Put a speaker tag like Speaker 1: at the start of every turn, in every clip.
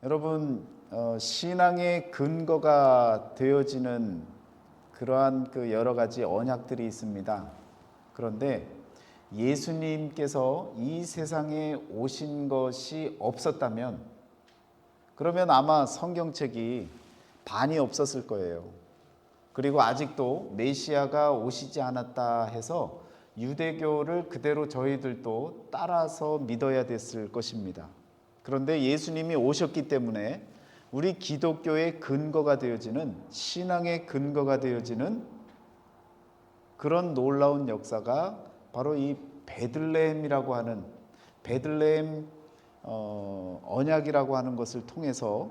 Speaker 1: 여러분, 신앙의 근거가 되어지는 그러한 여러 가지 언약들이 있습니다. 그런데 예수님께서 이 세상에 오신 것이 없었다면, 그러면 아마 성경책이 반이 없었을 거예요. 그리고 아직도 메시아가 오시지 않았다 해서 유대교를 그대로 저희들도 따라서 믿어야 됐을 것입니다. 그런데 예수님이 오셨기 때문에 우리 기독교의 근거가 되어지는, 신앙의 근거가 되어지는 그런 놀라운 역사가 바로 이 베들레헴이라고 하는, 베들레헴 언약이라고 하는 것을 통해서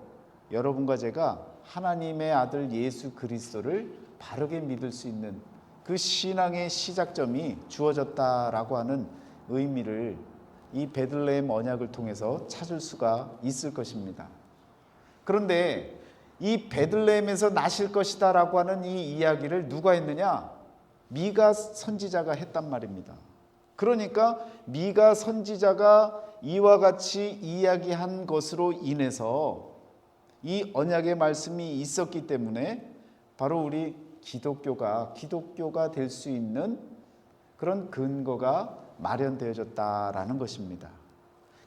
Speaker 1: 여러분과 제가 하나님의 아들 예수 그리스도를 바르게 믿을 수 있는 그 신앙의 시작점이 주어졌다라고 하는 의미를 이 베들레헴 언약을 통해서 찾을 수가 있을 것입니다. 그런데 이 베들레헴에서 나실 것이다 라고 하는 이 이야기를 누가 했느냐? 미가 선지자가 했단 말입니다. 그러니까 미가 선지자가 이와 같이 이야기한 것으로 인해서 이 언약의 말씀이 있었기 때문에 바로 우리 기독교가 될 수 있는 그런 근거가 마련되어졌다라는 것입니다.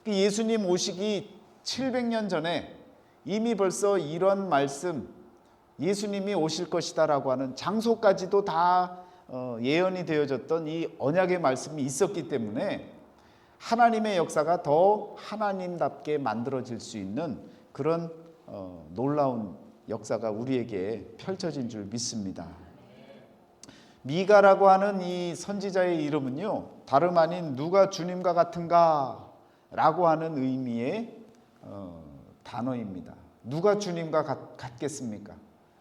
Speaker 1: 예수님 오시기 700년 전에 이미 벌써 이런 말씀, 예수님이 오실 것이다라고 하는 장소까지도 다 예언이 되어졌던 이 언약의 말씀이 있었기 때문에 하나님의 역사가 더 하나님답게 만들어질 수 있는 그런 놀라운 역사가 우리에게 펼쳐진 줄 믿습니다. 미가라고 하는 이 선지자의 이름은요, 다름 아닌 누가 주님과 같은가 라고 하는 의미의 단어입니다. 누가 주님과 같겠습니까?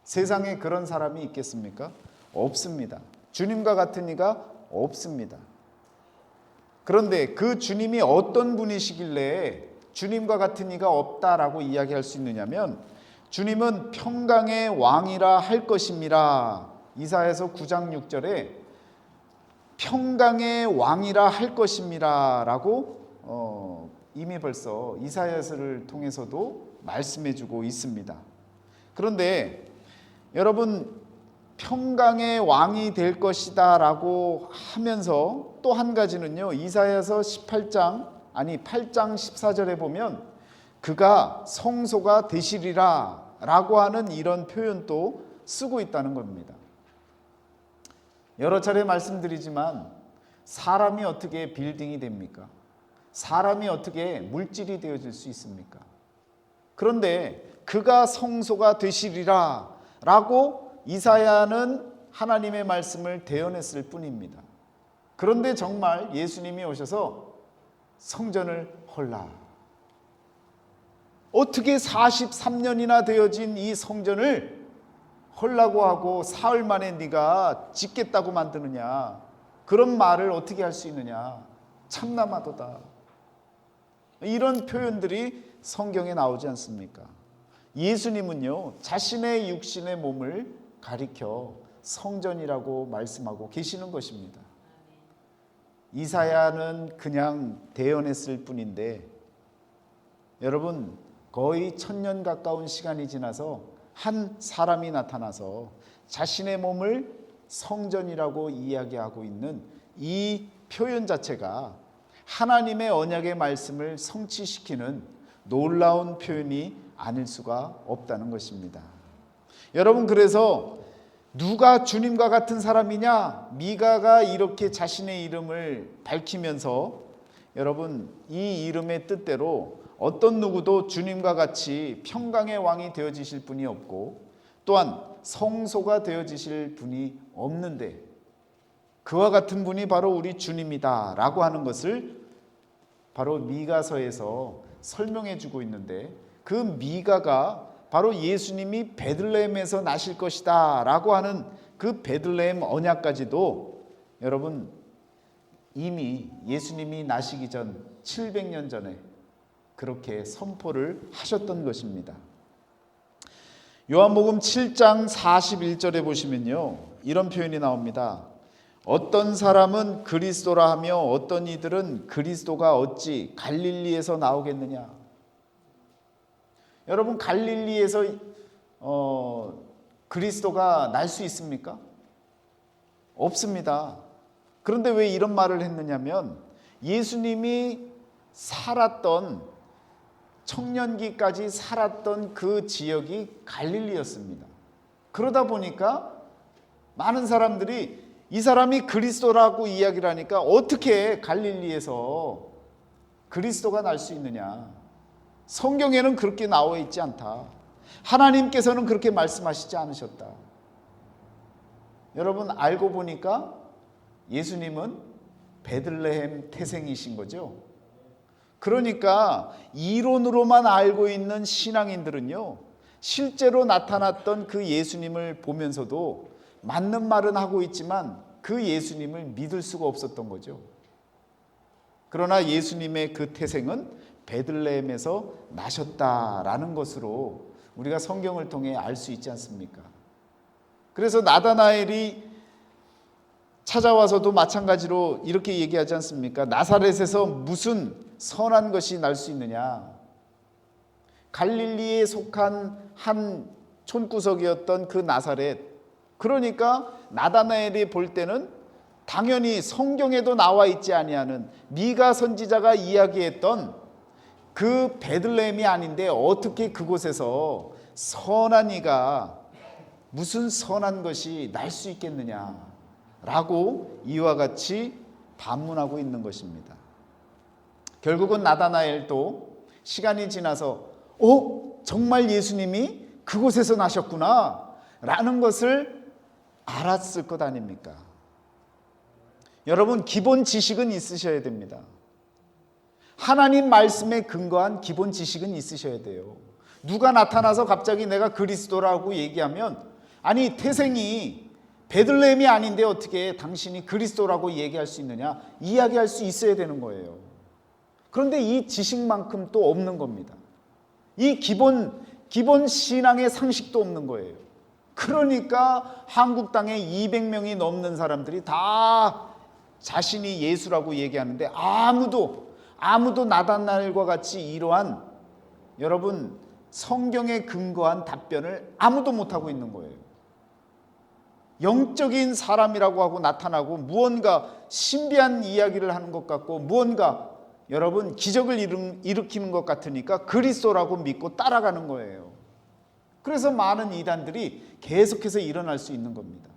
Speaker 1: 세상에 그런 사람이 있겠습니까? 없습니다. 주님과 같은 이가 없습니다. 그런데 그 주님이 어떤 분이시길래 주님과 같은 이가 없다라고 이야기할 수 있느냐면, 주님은 평강의 왕이라 할 것임이라. 이사야서 9장 6절에 평강의 왕이라 할 것임이라 라고 이미 벌써 이사야서를 통해서도 말씀해 주고 있습니다. 그런데 여러분, 평강의 왕이 될 것이다 라고 하면서 또 한 가지는요, 이사야서 8장 14절에 보면 그가 성소가 되시리라 라고 하는 이런 표현도 쓰고 있다는 겁니다. 여러 차례 말씀드리지만 사람이 어떻게 빌딩이 됩니까? 사람이 어떻게 물질이 되어질 수 있습니까? 그런데 그가 성소가 되시리라 라고 이사야는 하나님의 말씀을 대언했을 뿐입니다. 그런데 정말 예수님이 오셔서 성전을 헐라, 어떻게 43년이나 되어진 이 성전을 헐라고 하고 사흘 만에 네가 짓겠다고 만드느냐, 그런 말을 어떻게 할 수 있느냐, 참나마도다. 이런 표현들이 성경에 나오지 않습니까? 예수님은요, 자신의 육신의 몸을 가리켜 성전이라고 말씀하고 계시는 것입니다. 이사야는 그냥 대언했을 뿐인데, 여러분, 거의 1000년 가까운 시간이 지나서 한 사람이 나타나서 자신의 몸을 성전이라고 이야기하고 있는 이 표현 자체가 하나님의 언약의 말씀을 성취시키는 놀라운 표현이 아닐 수가 없다는 것입니다. 여러분, 그래서 누가 주님과 같은 사람이냐? 미가가 이렇게 자신의 이름을 밝히면서 여러분, 이 이름의 뜻대로 어떤 누구도 주님과 같이 평강의 왕이 되어지실 분이 없고 또한 성소가 되어지실 분이 없는데 그와 같은 분이 바로 우리 주님이다 라고 하는 것을 바로 미가서에서 설명해 주고 있는데, 그 미가가 바로 예수님이 베들레헴에서 나실 것이다 라고 하는 그 베들레헴 언약까지도 여러분 이미 예수님이 나시기 전 700년 전에 그렇게 선포를 하셨던 것입니다. 요한복음 7장 41절에 보시면요, 이런 표현이 나옵니다. 어떤 사람은 그리스도라 하며 어떤 이들은 그리스도가 어찌 갈릴리에서 나오겠느냐. 여러분 갈릴리에서 그리스도가 날 수 있습니까? 없습니다. 그런데 왜 이런 말을 했느냐면 예수님이 살았던 청년기까지 살았던 그 지역이 갈릴리였습니다. 그러다 보니까 많은 사람들이 이 사람이 그리스도라고 이야기를 하니까 어떻게 갈릴리에서 그리스도가 날 수 있느냐. 성경에는 그렇게 나와 있지 않다. 하나님께서는 그렇게 말씀하시지 않으셨다. 여러분 알고 보니까 예수님은 베들레헴 태생이신 거죠. 그러니까 이론으로만 알고 있는 신앙인들은요, 실제로 나타났던 그 예수님을 보면서도 맞는 말은 하고 있지만 그 예수님을 믿을 수가 없었던 거죠. 그러나 예수님의 그 태생은 베들레헴에서 나셨다라는 것으로 우리가 성경을 통해 알 수 있지 않습니까? 그래서 나다나엘이 찾아와서도 마찬가지로 이렇게 얘기하지 않습니까? 나사렛에서 무슨 선한 것이 날 수 있느냐? 갈릴리에 속한 한 촌구석이었던 그 나사렛. 그러니까 나다나엘이 볼 때는 당연히 성경에도 나와 있지 아니하는 미가 선지자가 이야기했던 그 베들레헴이 아닌데 어떻게 그곳에서 선한 이가 무슨 선한 것이 날 수 있겠느냐라고 이와 같이 반문하고 있는 것입니다. 결국은 나다나엘도 시간이 지나서 정말 예수님이 그곳에서 나셨구나 라는 것을 알았을 것 아닙니까? 여러분 기본 지식은 있으셔야 됩니다. 하나님 말씀에 근거한 기본 지식은 있으셔야 돼요. 누가 나타나서 갑자기 내가 그리스도라고 얘기하면 아니 태생이 베들레헴이 아닌데 어떻게 당신이 그리스도라고 얘기할 수 있느냐 이야기할 수 있어야 되는 거예요. 그런데 이 지식만큼 또 없는 겁니다. 이 기본 신앙의 상식도 없는 거예요. 그러니까 한국 땅에 200명이 넘는 사람들이 다 자신이 예수라고 얘기하는데 아무도 나다나엘과 같이 이러한 여러분 성경에 근거한 답변을 아무도 못하고 있는 거예요. 영적인 사람이라고 하고 나타나고 무언가 신비한 이야기를 하는 것 같고 무언가 여러분 기적을 일으키는 것 같으니까 그리스도라고 믿고 따라가는 거예요. 그래서 많은 이단들이 계속해서 일어날 수 있는 겁니다.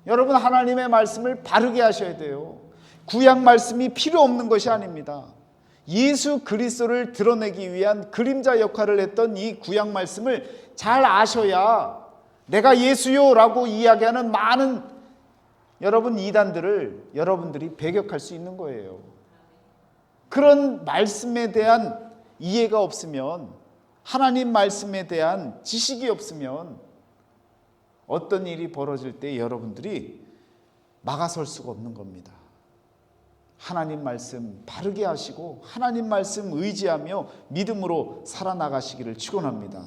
Speaker 1: 여러분 하나님의 말씀을 바르게 하셔야 돼요. 구약 말씀이 필요 없는 것이 아닙니다. 예수 그리스도를 드러내기 위한 그림자 역할을 했던 이 구약 말씀을 잘 아셔야 내가 예수요 라고 이야기하는 많은 여러분 이단들을 여러분들이 배격할 수 있는 거예요. 그런 말씀에 대한 이해가 없으면 하나님 말씀에 대한 지식이 없으면 어떤 일이 벌어질 때 여러분들이 막아설 수가 없는 겁니다. 하나님 말씀 바르게 하시고 하나님 말씀 의지하며 믿음으로 살아나가시기를 축원합니다.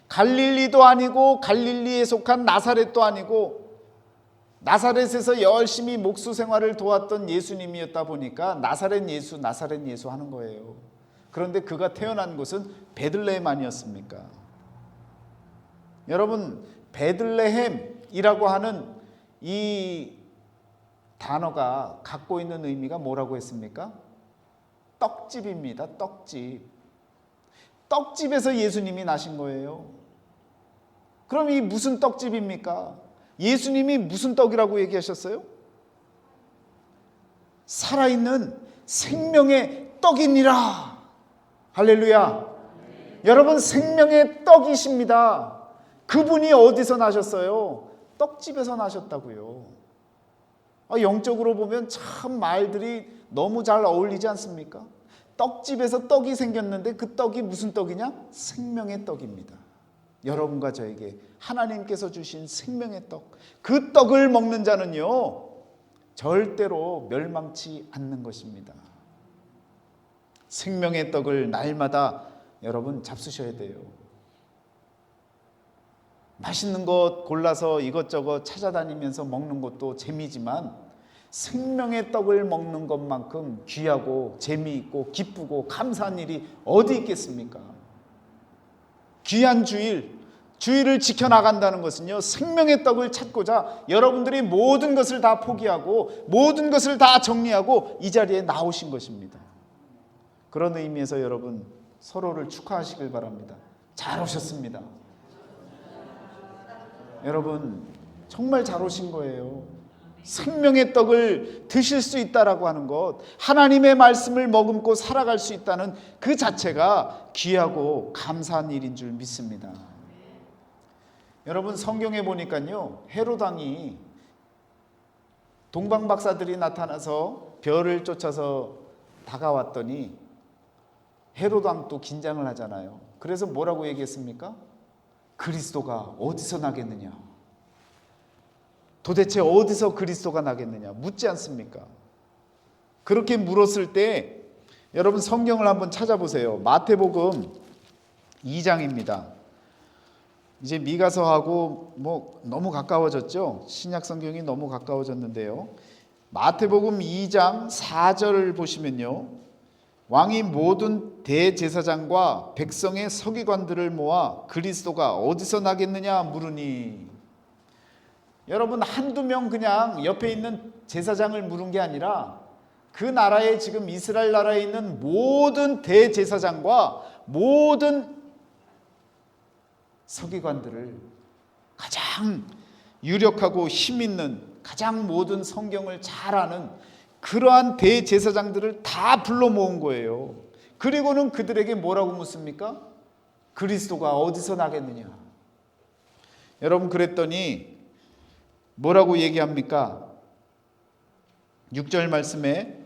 Speaker 1: 갈릴리도 아니고 갈릴리에 속한 나사렛도 아니고 나사렛에서 열심히 목수 생활을 도왔던 예수님이었다 보니까 나사렛 예수 하는 거예요. 그런데 그가 태어난 곳은 베들레헴 아니었습니까? 여러분 베들레헴이라고 하는 이 단어가 갖고 있는 의미가 뭐라고 했습니까? 떡집입니다. 떡집. 떡집에서 예수님이 나신 거예요. 그럼 이 무슨 떡집입니까? 예수님이 무슨 떡이라고 얘기하셨어요? 살아있는 생명의 떡이니라. 할렐루야. 여러분 생명의 떡이십니다. 그분이 어디서 나셨어요? 떡집에서 나셨다고요. 영적으로 보면 참 말들이 너무 잘 어울리지 않습니까? 떡집에서 떡이 생겼는데 그 떡이 무슨 떡이냐? 생명의 떡입니다. 여러분과 저에게 하나님께서 주신 생명의 떡, 그 떡을 먹는 자는요 절대로 멸망치 않는 것입니다. 생명의 떡을 날마다 여러분 잡수셔야 돼요. 맛있는 것 골라서 이것저것 찾아다니면서 먹는 것도 재미지만 생명의 떡을 먹는 것만큼 귀하고 재미있고 기쁘고 감사한 일이 어디 있겠습니까? 귀한 주일을 지켜나간다는 것은요, 생명의 떡을 찾고자 여러분들이 모든 것을 다 포기하고 모든 것을 다 정리하고 이 자리에 나오신 것입니다. 그런 의미에서 여러분 서로를 축하하시길 바랍니다. 잘 오셨습니다. 여러분 정말 잘 오신 거예요. 생명의 떡을 드실 수 있다라고 하는 것, 하나님의 말씀을 머금고 살아갈 수 있다는 그 자체가 귀하고 감사한 일인 줄 믿습니다. 여러분 성경에 보니까요, 헤롯 왕이 동방박사들이 나타나서 별을 쫓아서 다가왔더니 헤롯 왕도 긴장을 하잖아요. 그래서 뭐라고 얘기했습니까? 그리스도가 어디서 나겠느냐? 도대체 어디서 그리스도가 나겠느냐? 묻지 않습니까? 그렇게 물었을 때 여러분 성경을 한번 찾아보세요. 마태복음 2장입니다. 이제 미가서하고 너무 가까워졌죠? 신약 성경이 너무 가까워졌는데요. 마태복음 2장 4절을 보시면요, 왕이 모든 대제사장과 백성의 서기관들을 모아 그리스도가 어디서 나겠느냐 물으니, 여러분 한두 명 그냥 옆에 있는 제사장을 물은 게 아니라 그 나라에 지금 이스라엘 나라에 있는 모든 대제사장과 모든 서기관들을, 가장 유력하고 힘 있는, 가장 모든 성경을 잘 아는 그러한 대제사장들을 다 불러 모은 거예요. 그리고는 그들에게 뭐라고 묻습니까? 그리스도가 어디서 나겠느냐? 여러분 그랬더니 뭐라고 얘기합니까? 6절 말씀에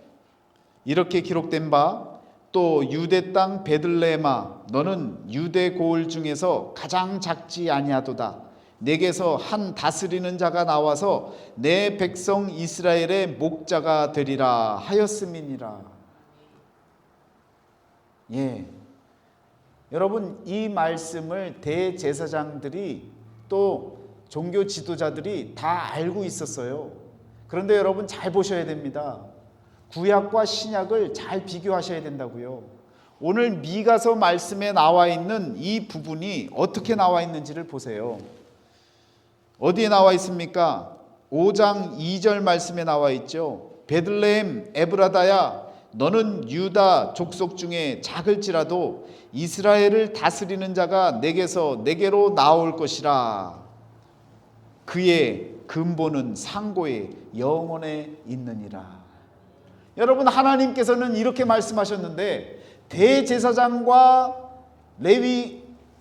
Speaker 1: 이렇게 기록된 바, 또 유대 땅 베들레헴아 너는 유대 고을 중에서 가장 작지 아니하도다. 내게서 한 다스리는 자가 나와서 내 백성 이스라엘의 목자가 되리라 하였음이니라. 여러분 이 말씀을 대제사장들이 또 종교 지도자들이 다 알고 있었어요. 그런데 여러분 잘 보셔야 됩니다. 구약과 신약을 잘 비교하셔야 된다고요. 오늘 미가서 말씀에 나와 있는 이 부분이 어떻게 나와 있는지를 보세요. 어디에 나와 있습니까? 5장 2절 말씀에 나와 있죠. 베들레헴 에브라다야 너는 유다 족속 중에 작을지라도 이스라엘을 다스리는 자가 내게로 나올 것이라. 그의 근본은 상고에 영원에 있느니라. 여러분 하나님께서는 이렇게 말씀하셨는데 대제사장과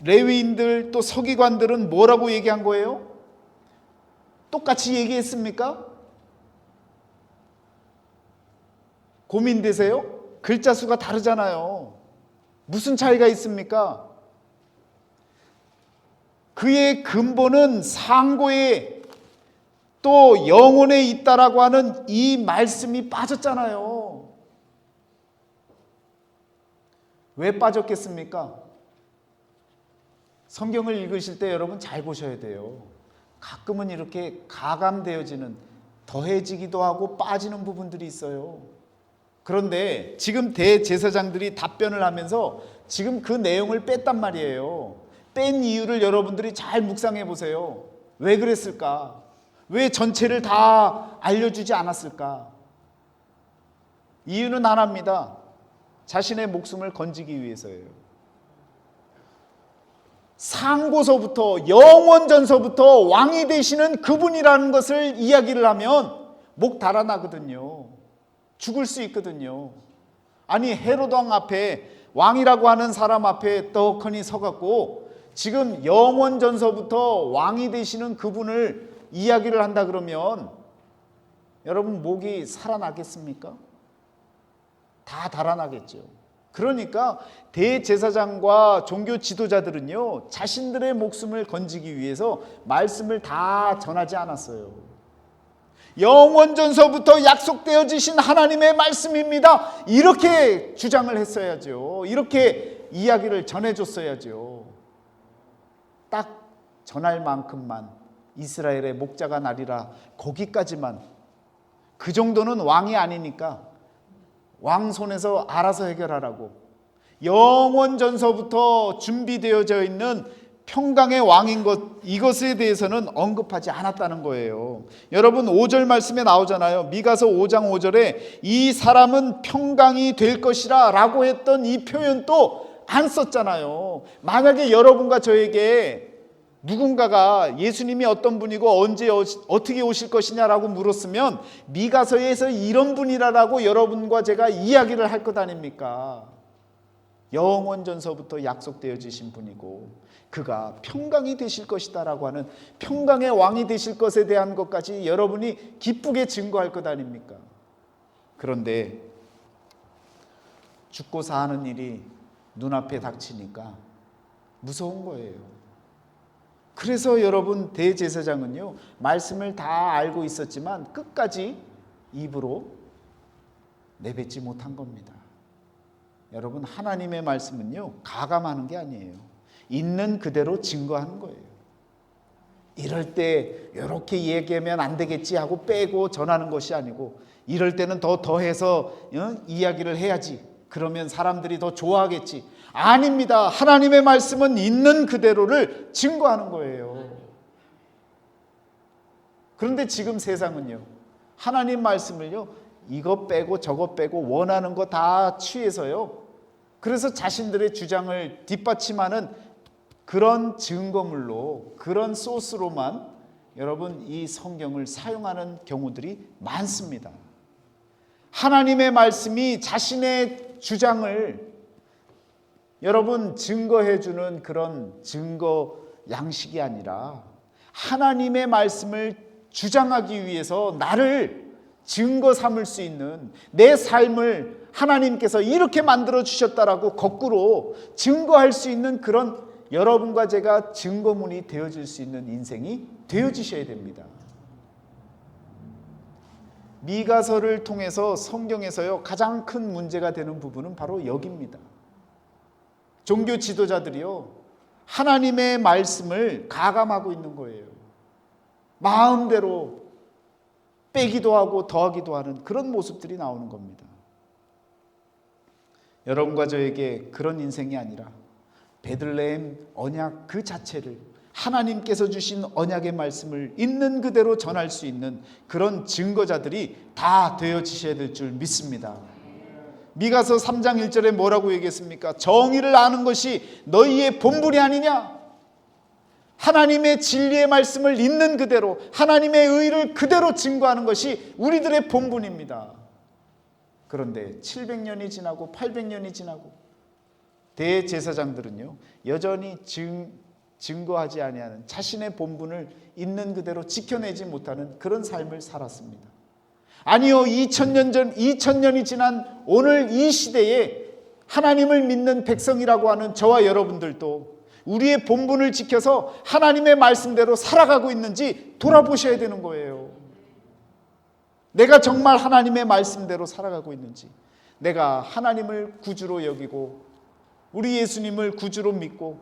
Speaker 1: 레위인들 또 서기관들은 뭐라고 얘기한 거예요? 똑같이 얘기했습니까? 고민되세요? 글자 수가 다르잖아요. 무슨 차이가 있습니까? 그의 근본은 상고에 또 영혼에 있다라고 하는 이 말씀이 빠졌잖아요. 왜 빠졌겠습니까? 성경을 읽으실 때 여러분 잘 보셔야 돼요. 가끔은 이렇게 가감되어지는, 더해지기도 하고 빠지는 부분들이 있어요. 그런데 지금 대제사장들이 답변을 하면서 지금 그 내용을 뺐단 말이에요. 뺀 이유를 여러분들이 잘 묵상해 보세요. 왜 그랬을까? 왜 전체를 다 알려주지 않았을까? 이유는 하나입니다. 자신의 목숨을 건지기 위해서예요. 상고서부터 영원전서부터 왕이 되시는 그분이라는 것을 이야기를 하면 목 달아나거든요. 죽을 수 있거든요. 아니 헤롯 왕 앞에, 왕이라고 하는 사람 앞에 떡하니 서갖고 지금 영원전서부터 왕이 되시는 그분을 이야기를 한다 그러면 여러분 목이 살아나겠습니까? 다 달아나겠죠. 그러니까 대제사장과 종교 지도자들은요, 자신들의 목숨을 건지기 위해서 말씀을 다 전하지 않았어요. 영원전서부터 약속되어지신 하나님의 말씀입니다. 이렇게 주장을 했어야죠. 이렇게 이야기를 전해줬어야죠. 딱 전할 만큼만 이스라엘의 목자가 나리라, 거기까지만. 그 정도는 왕이 아니니까 왕 손에서 알아서 해결하라고. 영원 전서부터 준비되어져 있는 평강의 왕인 것, 이것에 대해서는 언급하지 않았다는 거예요. 여러분 5절 말씀에 나오잖아요. 미가서 5장 5절에 이 사람은 평강이 될 것이라 라고 했던 이 표현도 안 썼잖아요. 만약에 여러분과 저에게 누군가가 예수님이 어떤 분이고 언제 어떻게 오실 것이냐라고 물었으면 미가서에서 이런 분이라고 여러분과 제가 이야기를 할 것 아닙니까? 영원 전서부터 약속되어 주신 분이고 그가 평강이 되실 것이다 라고 하는 평강의 왕이 되실 것에 대한 것까지 여러분이 기쁘게 증거할 것 아닙니까? 그런데 죽고 사는 일이 눈앞에 닥치니까 무서운 거예요. 그래서 여러분 대제사장은요, 말씀을 다 알고 있었지만 끝까지 입으로 내뱉지 못한 겁니다. 여러분 하나님의 말씀은요, 가감하는 게 아니에요. 있는 그대로 증거하는 거예요. 이럴 때 이렇게 얘기하면 안 되겠지 하고 빼고 전하는 것이 아니고, 이럴 때는 더 더해서 이야기를 해야지, 그러면 사람들이 더 좋아하겠지. 아닙니다. 하나님의 말씀은 있는 그대로를 증거하는 거예요. 그런데 지금 세상은요, 하나님 말씀을요, 이거 빼고 저거 빼고 원하는 거 다 취해서요, 그래서 자신들의 주장을 뒷받침하는 그런 증거물로, 그런 소스로만 여러분 이 성경을 사용하는 경우들이 많습니다. 하나님의 말씀이 자신의 주장을 여러분 증거해주는 그런 증거 양식이 아니라, 하나님의 말씀을 주장하기 위해서 나를 증거 삼을 수 있는 내 삶을 하나님께서 이렇게 만들어 주셨다라고 거꾸로 증거할 수 있는 그런 여러분과 제가 증거문이 되어질 수 있는 인생이 되어지셔야 됩니다. 미가서를 통해서 성경에서요, 가장 큰 문제가 되는 부분은 바로 여기입니다. 종교 지도자들이요, 하나님의 말씀을 가감하고 있는 거예요. 마음대로 빼기도 하고 더하기도 하는 그런 모습들이 나오는 겁니다. 여러분과 저에게 그런 인생이 아니라 베들레헴 언약 그 자체를, 하나님께서 주신 언약의 말씀을 있는 그대로 전할 수 있는 그런 증거자들이 다 되어지셔야 될 줄 믿습니다. 미가서 3장 1절에 뭐라고 얘기했습니까? 정의를 아는 것이 너희의 본분이 아니냐? 하나님의 진리의 말씀을 있는 그대로, 하나님의 의를 그대로 증거하는 것이 우리들의 본분입니다. 그런데 700년이 지나고 800년이 지나고 대제사장들은요, 여전히 증거하지 아니하는, 자신의 본분을 있는 그대로 지켜내지 못하는 그런 삶을 살았습니다. 아니요, 2000년이 지난 오늘 이 시대에 하나님을 믿는 백성이라고 하는 저와 여러분들도 우리의 본분을 지켜서 하나님의 말씀대로 살아가고 있는지 돌아보셔야 되는 거예요. 내가 정말 하나님의 말씀대로 살아가고 있는지, 내가 하나님을 구주로 여기고 우리 예수님을 구주로 믿고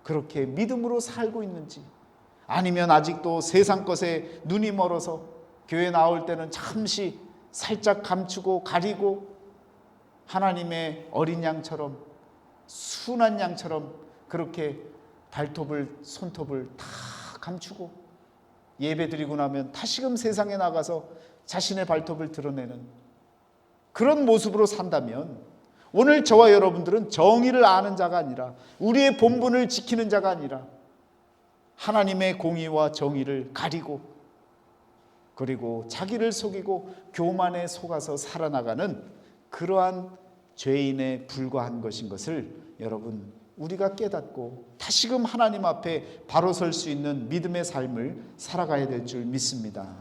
Speaker 1: 그렇게 믿음으로 살고 있는지, 아니면 아직도 세상 것에 눈이 멀어서 교회 나올 때는 잠시 살짝 감추고 가리고 하나님의 어린 양처럼, 순한 양처럼 그렇게 발톱을, 손톱을 다 감추고 예배 드리고 나면 다시금 세상에 나가서 자신의 발톱을 드러내는 그런 모습으로 산다면, 오늘 저와 여러분들은 정의를 아는 자가 아니라, 우리의 본분을 지키는 자가 아니라 하나님의 공의와 정의를 가리고, 그리고 자기를 속이고 교만에 속아서 살아나가는 그러한 죄인에 불과한 것인 것을 여러분 우리가 깨닫고 다시금 하나님 앞에 바로 설 수 있는 믿음의 삶을 살아가야 될 줄 믿습니다.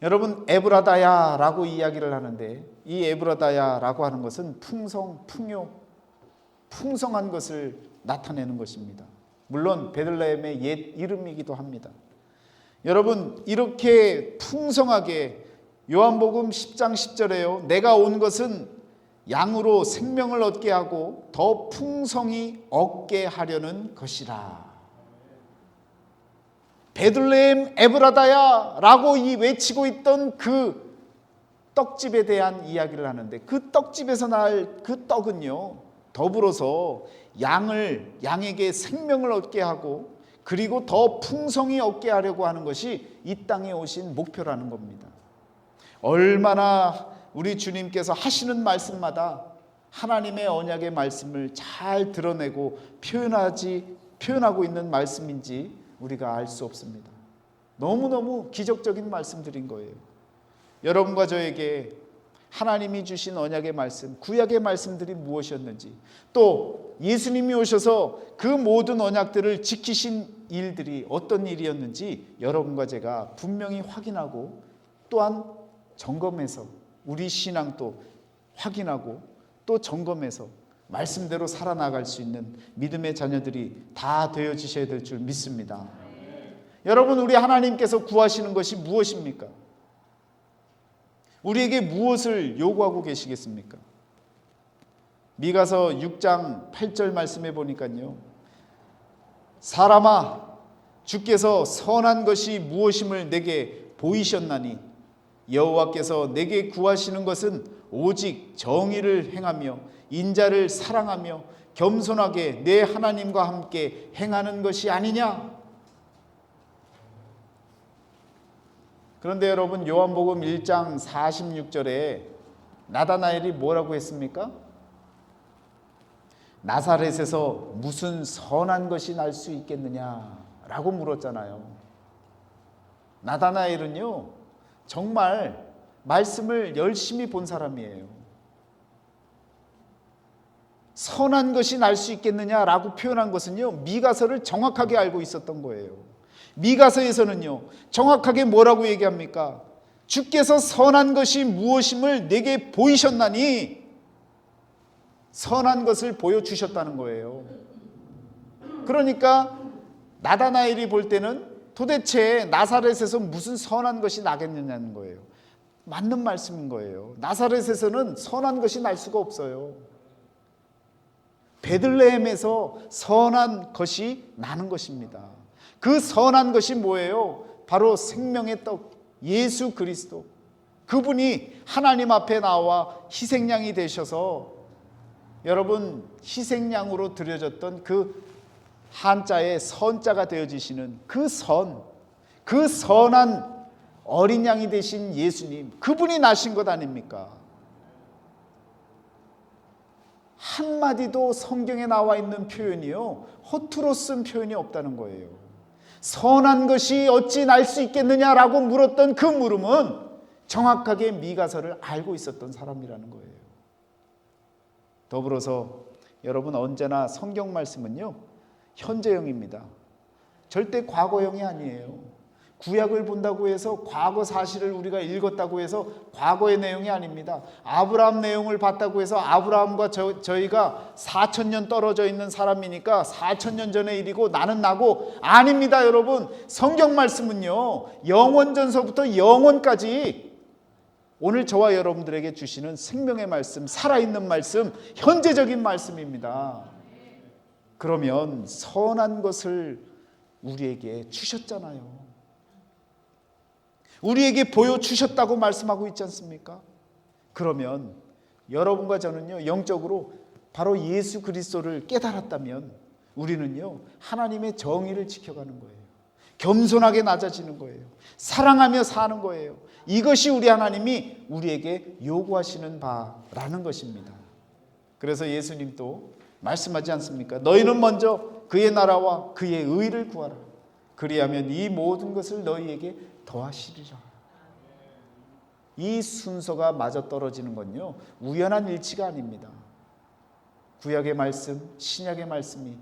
Speaker 1: 여러분, 에브라다야라고 이야기를 하는데, 이 에브라다야라고 하는 것은 풍성, 풍요, 풍성한 것을 나타내는 것입니다. 물론 베들레헴의 옛 이름이기도 합니다. 여러분, 이렇게 풍성하게 요한복음 10장 10절에요, 내가 온 것은 양으로 생명을 얻게 하고 더 풍성히 얻게 하려는 것이라. 베들레헴 에브라다야 라고 이 외치고 있던 그 떡집에 대한 이야기를 하는데 그 떡집에서 날 그 떡은요, 더불어서 양에게 생명을 얻게 하고 그리고 더 풍성히 얻게 하려고 하는 것이 이 땅에 오신 목표라는 겁니다. 얼마나 우리 주님께서 하시는 말씀마다 하나님의 언약의 말씀을 잘 드러내고 표현하고 있는 말씀인지 우리가 알 수 없습니다. 너무너무 기적적인 말씀들인 거예요. 여러분과 저에게 하나님이 주신 언약의 말씀, 구약의 말씀들이 무엇이었는지, 또 예수님이 오셔서 그 모든 언약들을 지키신 일들이 어떤 일이었는지 여러분과 제가 분명히 확인하고 또한 점검해서 우리 신앙도 확인하고 또 점검해서 말씀대로 살아나갈 수 있는 믿음의 자녀들이 다 되어지셔야 될 줄 믿습니다. 여러분, 우리 하나님께서 구하시는 것이 무엇입니까? 우리에게 무엇을 요구하고 계시겠습니까? 미가서 6장 8절 말씀해 보니까요, 사람아, 주께서 선한 것이 무엇임을 내게 보이셨나니 여호와께서 내게 구하시는 것은 오직 정의를 행하며 인자를 사랑하며 겸손하게 내 하나님과 함께 행하는 것이 아니냐? 그런데 여러분, 요한복음 1장 46절에 나다나엘이 뭐라고 했습니까? 나사렛에서 무슨 선한 것이 날 수 있겠느냐라고 물었잖아요. 나다나엘은요, 정말 말씀을 열심히 본 사람이에요. 선한 것이 날 수 있겠느냐라고 표현한 것은요, 미가서를 정확하게 알고 있었던 거예요. 미가서에서는요, 정확하게 뭐라고 얘기합니까? 주께서 선한 것이 무엇임을 내게 보이셨나니, 선한 것을 보여주셨다는 거예요. 그러니까 나다나엘이 볼 때는 도대체 나사렛에서 무슨 선한 것이 나겠느냐는 거예요. 맞는 말씀인 거예요. 나사렛에서는 선한 것이 날 수가 없어요. 베들레헴에서 선한 것이 나는 것입니다. 그 선한 것이 뭐예요? 바로 생명의 떡, 예수 그리스도. 그분이 하나님 앞에 나와 희생양이 되셔서, 여러분, 희생양으로 드려졌던 그 한자의 선자가 되어지시는 그 선한 어린 양이 되신 예수님, 그분이 나신 것 아닙니까? 한마디도 성경에 나와 있는 표현이요, 허투루 쓴 표현이 없다는 거예요. 선한 것이 어찌 날 수 있겠느냐라고 물었던 그 물음은 정확하게 미가서를 알고 있었던 사람이라는 거예요. 더불어서 여러분, 언제나 성경 말씀은요, 현재형입니다. 절대 과거형이 아니에요. 구약을 본다고 해서 과거 사실을 우리가 읽었다고 해서 과거의 내용이 아닙니다. 아브라함 내용을 봤다고 해서 아브라함과 저희가 4,000년 떨어져 있는 사람이니까 4,000년 전의 일이고 나는 나고, 아닙니다. 여러분, 성경 말씀은요, 영원전서부터 영원까지 오늘 저와 여러분들에게 주시는 생명의 말씀, 살아있는 말씀, 현재적인 말씀입니다. 그러면 선한 것을 우리에게 주셨잖아요. 우리에게 보여주셨다고 말씀하고 있지 않습니까? 그러면 여러분과 저는요, 영적으로 바로 예수 그리스도를 깨달았다면 우리는요, 하나님의 정의를 지켜가는 거예요. 겸손하게 낮아지는 거예요. 사랑하며 사는 거예요. 이것이 우리 하나님이 우리에게 요구하시는 바라는 것입니다. 그래서 예수님도 말씀하지 않습니까? 너희는 먼저 그의 나라와 그의 의를 구하라. 그리하면 이 모든 것을 너희에게 더하시리라. 이 순서가 맞아떨어지는 건요, 우연한 일치가 아닙니다. 구약의 말씀, 신약의 말씀이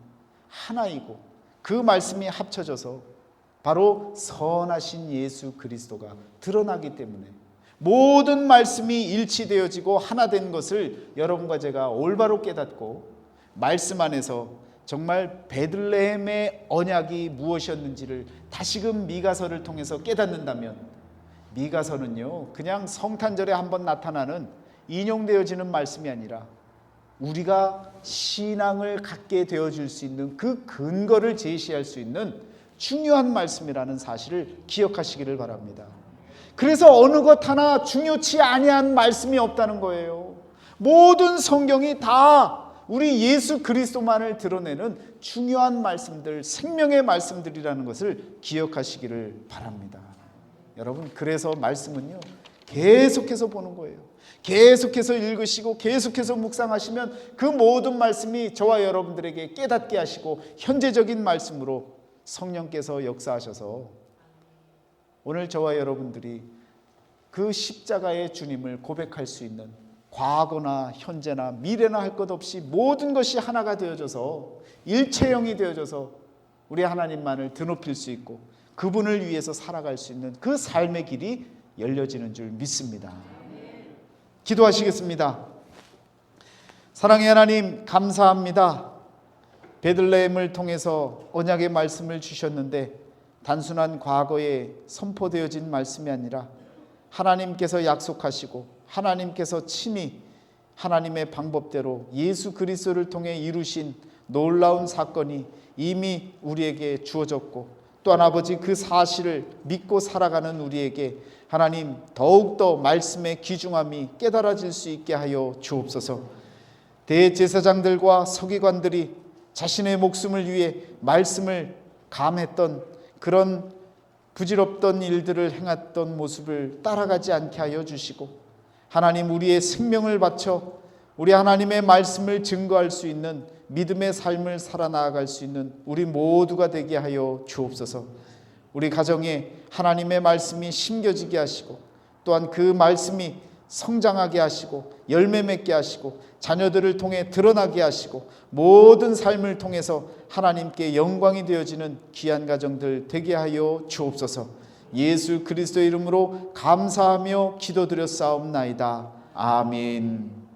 Speaker 1: 하나이고 그 말씀이 합쳐져서 바로 선하신 예수 그리스도가 드러나기 때문에 모든 말씀이 일치되어지고 하나 된 것을 여러분과 제가 올바로 깨닫고 말씀 안에서 정말 베들레헴의 언약이 무엇이었는지를 다시금 미가서를 통해서 깨닫는다면, 미가서는요, 그냥 성탄절에 한번 나타나는 인용되어지는 말씀이 아니라 우리가 신앙을 갖게 되어줄 수 있는 그 근거를 제시할 수 있는 중요한 말씀이라는 사실을 기억하시기를 바랍니다. 그래서 어느 것 하나 중요치 아니한 말씀이 없다는 거예요. 모든 성경이 다 우리 예수 그리스도만을 드러내는 중요한 말씀들, 생명의 말씀들이라는 것을 기억하시기를 바랍니다. 여러분, 그래서 말씀은요, 계속해서 보는 거예요. 계속해서 읽으시고 계속해서 묵상하시면 그 모든 말씀이 저와 여러분들에게 깨닫게 하시고 현재적인 말씀으로 성령께서 역사하셔서 오늘 저와 여러분들이 그 십자가의 주님을 고백할 수 있는 과거나 현재나 미래나 할 것 없이 모든 것이 하나가 되어져서 일체형이 되어져서 우리 하나님만을 드높일 수 있고 그분을 위해서 살아갈 수 있는 그 삶의 길이 열려지는 줄 믿습니다. 기도하시겠습니다. 사랑의 하나님, 감사합니다. 베들레헴을 통해서 언약의 말씀을 주셨는데 단순한 과거에 선포되어진 말씀이 아니라 하나님께서 약속하시고 하나님께서 친히 하나님의 방법대로 예수 그리스도를 통해 이루신 놀라운 사건이 이미 우리에게 주어졌고 또한 아버지 그 사실을 믿고 살아가는 우리에게 하나님 더욱더 말씀의 귀중함이 깨달아질 수 있게 하여 주옵소서. 대제사장들과 서기관들이 자신의 목숨을 위해 말씀을 감했던 그런 부질없던 일들을 행했던 모습을 따라가지 않게 하여 주시고 하나님 우리의 생명을 바쳐 우리 하나님의 말씀을 증거할 수 있는 믿음의 삶을 살아나갈 수 있는 우리 모두가 되게 하여 주옵소서. 우리 가정에 하나님의 말씀이 심겨지게 하시고 또한 그 말씀이 성장하게 하시고 열매 맺게 하시고 자녀들을 통해 드러나게 하시고 모든 삶을 통해서 하나님께 영광이 되어지는 귀한 가정들 되게 하여 주옵소서. 예수 그리스도의 이름으로 감사하며 기도드렸사옵나이다. 아멘.